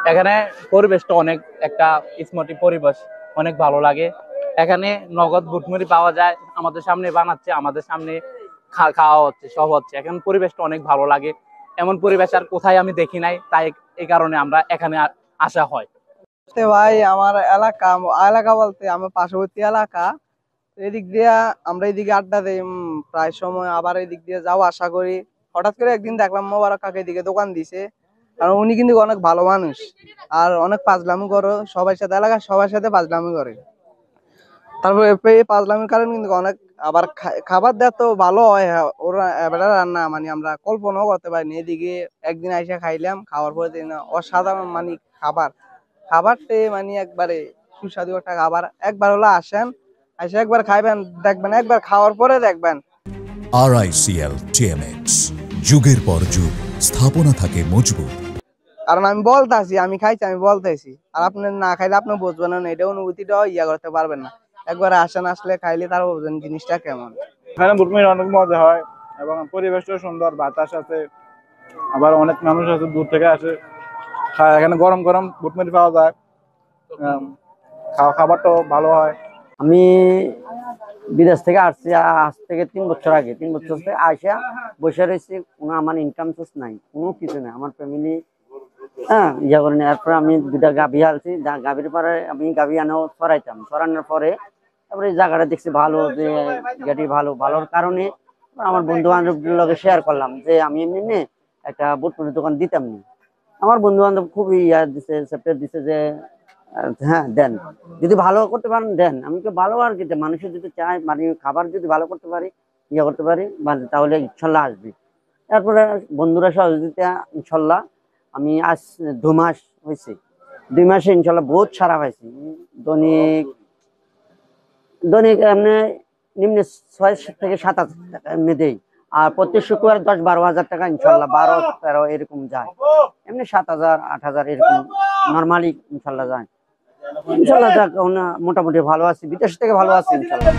এখানে পরিবেশটা অনেক একটা স্মৃতি পরিবেশ, অনেক ভালো লাগে। এখানে নগদ বুটমুড়ি পাওয়া যায়, আমাদের সামনে বানাচ্ছে, আমাদের সামনে খাওয়া হচ্ছে, সব হচ্ছে। এখন পরিবেশটা অনেক ভালো লাগে, এমন পরিবেশ আর কোথায় আমি দেখি নাই, তাই এই কারণে আমরা এখানে আসা হয়। ভাই আমার এলাকা, এলাকা বলতে আমার পার্শ্ববর্তী এলাকা, এদিক দিয়ে আমরা এদিকে আড্ডা দিই প্রায় সময়, আবার এদিক দিয়ে যাও আশা করি। হঠাৎ করে একদিন দেখলাম মোবারক কাকা এদিকে দোকান দিছে, কারণ উনি কিন্তু অনেক ভালো মানুষ আর অনেক পাজলামি করে সবার সাথে, এলাকার সবার সাথে পাজলামি করে। তারপরে এই পাজলামির কারণে কিন্তু অনেক, আবার খাবার দেওয়া তো ভালো হয়, হ্যাঁ, ওরা এবারে রান্না মানে আমরা কল্পনাও করতে পারিনি। এদিকে একদিন আইসা খাইলাম, খাওয়ার পরে দিন অসাধারণ মানে খাবার, খাবারটা মানে একবারে সুস্বাদু একটা খাবার। একবার হলো আসেন, আইসা একবার খাইবেন, দেখবেন, একবার খাওয়ার পরে দেখবেন। RICL TMX, যুগের পর যুগ স্থাপনা থাকে মজবুত। কারণ আমি বলতেছি, আমি খাইছি, আমি বলতেছি, আর আপনি না খাইলে আপনি বুঝবেন না, এটা অনুভূতিটা ইয়া করতে পারবেন না। একবার আসেন, আসলে খাইলে তার বুঝবেন জিনিসটা কেমন। এখানে বুটমির অনেক মজা হয় এবং পরিবেশটা সুন্দর, বাতাস আছে, আবার অনেক মানুষ আছে দূর থেকে আসে। এখানে গরম গরম বুটমির পাওয়া যায়, খাবারটাও ভালো হয়। আমি বিদেশ থেকে আসছি আজ থেকে 3 বছর আগে, 3 বছর থেকে আসা বসে রয়েছি, কোনো আমার ইনকাম সোর্স নাই, কোনো কিছু নাই, আমার ফ্যামিলি হ্যাঁ ইয়া করেনি। এরপরে আমি 2টা গাভী আনছি, গাভীর পরে আমি গাভী আনাও সরাইতাম, সরানোর পরে তারপরে এই জায়গাটা দেখছি ভালো, যে গাড়ি ভালো, ভালোর কারণে আমার বন্ধু বান্ধবদের লগে শেয়ার করলাম যে আমি এমনি একটা বুটমুড়ির দোকান দিতাম না। আমার বন্ধু বান্ধব খুবই ইয়া দিছে, সাপোর্ট দিছে যে হ্যাঁ দেন, যদি ভালো করতে পারেন দেন। আমি তো ভালো আর কি, মানুষের যদি চায় মানে খাবার যদি ভালো করতে পারি, ইয়ে করতে পারি, মানে তাহলে ইনশাল্লাহ আসবে। তারপরে বন্ধুরা সহযোগিতা ইনশাল্লাহ আমি আজ 2 মাস হয়েছে, 2 মাসে ইনশাল্লাহ বহুত সারা পাইছি। দৈনিক দৈনিক এমনি নিম্নে 6 থেকে 7 হাজার টাকা এমনি দেই, আর প্রত্যেক শুক্রবার 10-12 হাজার টাকা ইনশাল্লাহ, 12-13 এরকম যায়। এমনি 7,000-8,000 এরকম নর্মালি ইনশাল্লাহ যায়। ইনশাল্লাহ যাক, মোটামুটি ভালো আছি, বিদেশ থেকে ভালো আছি ইনশাল্লাহ।